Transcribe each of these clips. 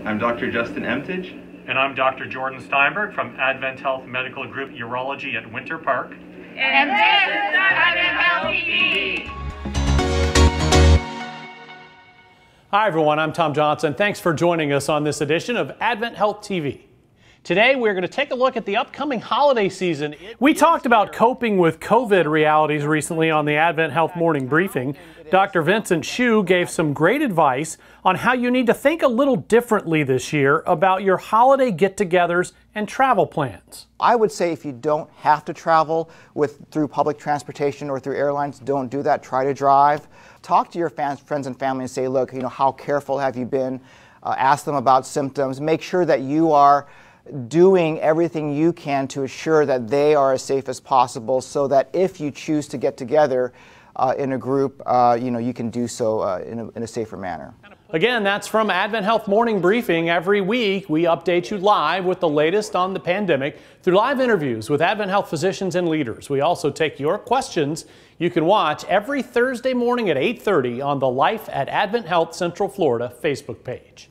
I'm Dr. Justin Emtage. And I'm Dr. Jordan Steinberg from AdventHealth Medical Group Urology at Winter Park. And this is AdventHealth TV. Hi everyone, I'm Tom Johnson. Thanks for joining us on this edition of AdventHealth TV. Today we're going to take a look at the upcoming holiday season. We talked about coping with COVID realities recently on the AdventHealth Morning Briefing. Dr. Vincent Hsu gave some great advice on how you need to think a little differently this year about your holiday get-togethers and travel plans. I would say if you don't have to travel through public transportation or through airlines, don't do that. Try to drive. Talk to your friends and family and say, look, how careful have you been? Ask them about symptoms. Make sure that you are doing everything you can to assure that they are as safe as possible, so that if you choose to get together in a group, you can do so in a safer manner. Again, that's from AdventHealth Morning Briefing. Every week we update you live with the latest on the pandemic through live interviews with AdventHealth physicians and leaders. We also take your questions. You can watch every Thursday morning at 8:30 on the Life at AdventHealth Central Florida Facebook page.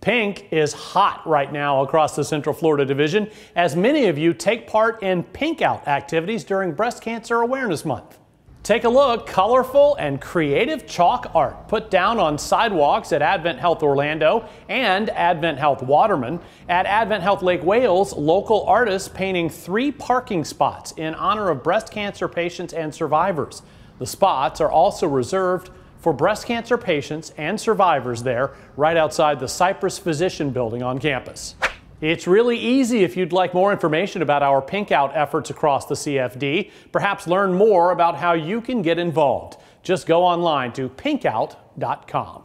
Pink is hot right now across the Central Florida division as many of you take part in pink out activities during Breast Cancer Awareness Month. Take a look, colorful and creative chalk art put down on sidewalks at AdventHealth Orlando and AdventHealth Waterman. At AdventHealth Lake Wales, local artists painting 3 parking spots in honor of breast cancer patients and survivors. The spots are also reserved for breast cancer patients and survivors there, right outside the Cypress Physician Building on campus. It's really easy if you'd like more information about our Pink Out efforts across the CFD. Perhaps learn more about how you can get involved. Just go online to pinkout.com.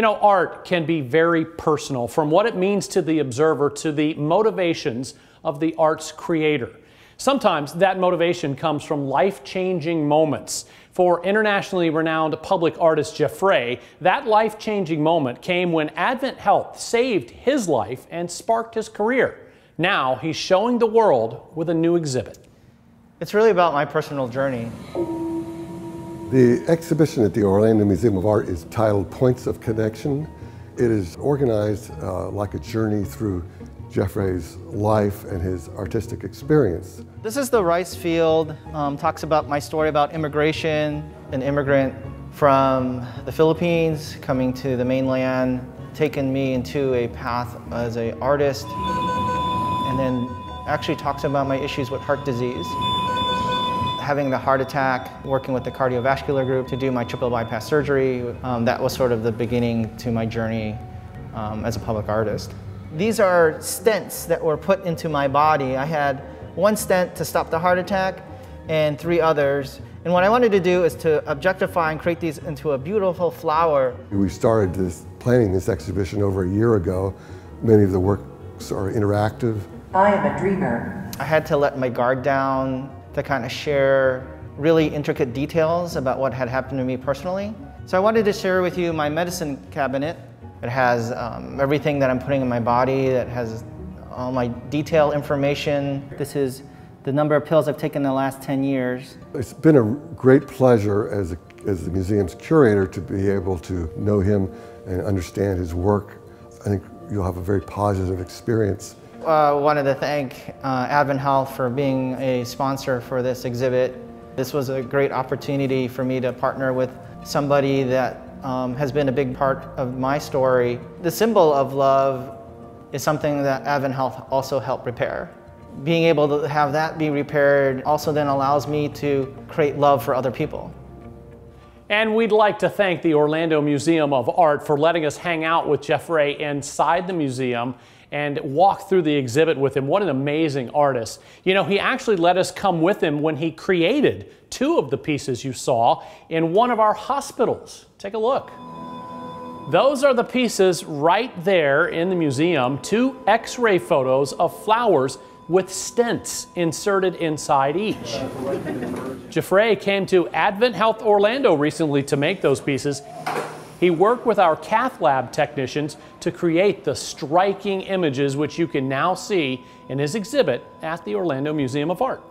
Art can be very personal, from what it means to the observer to the motivations of the art's creator. Sometimes that motivation comes from life-changing moments. For internationally renowned public artist Jeffrey, that life-changing moment came when AdventHealth saved his life and sparked his career. Now he's showing the world with a new exhibit. It's really about my personal journey. The exhibition at the Orlando Museum of Art is titled Points of Connection. It is organized like a journey through Jeffrey's life and his artistic experience. This is the rice field, talks about my story about immigration, an immigrant from the Philippines coming to the mainland, taken me into a path as an artist, and then actually talks about my issues with heart disease. Having the heart attack, working with the cardiovascular group to do my triple bypass surgery, that was sort of the beginning to my journey as a public artist. These are stents that were put into my body. I had 1 stent to stop the heart attack and 3 others. And what I wanted to do is to objectify and create these into a beautiful flower. We started planning this exhibition over a year ago. Many of the works are interactive. I am a dreamer. I had to let my guard down to kind of share really intricate details about what had happened to me personally. So I wanted to share with you my medicine cabinet. It has everything that I'm putting in my body, that has all my detailed information. This is the number of pills I've taken in the last 10 years. It's been a great pleasure as the museum's curator to be able to know him and understand his work. I think you'll have a very positive experience. I wanted to thank AdventHealth for being a sponsor for this exhibit. This was a great opportunity for me to partner with somebody that has been a big part of my story. The symbol of love is something that AdventHealth also helped repair. Being able to have that be repaired also then allows me to create love for other people. And we'd like to thank the Orlando Museum of Art for letting us hang out with Jeffrey inside the museum and walk through the exhibit with him. What an amazing artist. He actually let us come with him when he created 2 of the pieces you saw in one of our hospitals. Take a look. Those are the pieces right there in the museum, 2 X-ray photos of flowers with stents inserted inside each. Jeffrey came to AdventHealth Orlando recently to make those pieces. He worked with our cath lab technicians to create the striking images which you can now see in his exhibit at the Orlando Museum of Art.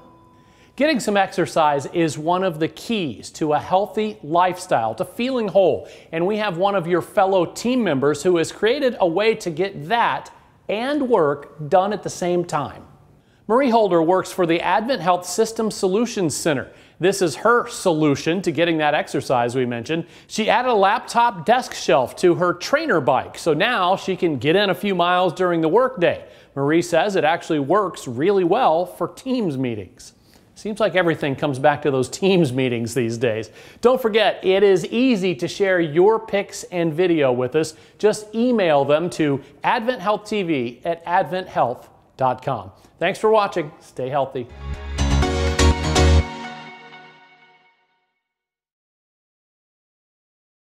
Getting some exercise is one of the keys to a healthy lifestyle, to feeling whole. And we have one of your fellow team members who has created a way to get that and work done at the same time. Marie Holder works for the AdventHealth System Solutions Center. This is her solution to getting that exercise we mentioned. She added a laptop desk shelf to her trainer bike, so now she can get in a few miles during the workday. Marie says it actually works really well for Teams meetings. Seems like everything comes back to those Teams meetings these days. Don't forget, it is easy to share your pics and video with us. Just email them to AdventHealth TV at AdventHealth.com. Thanks for watching. Stay healthy.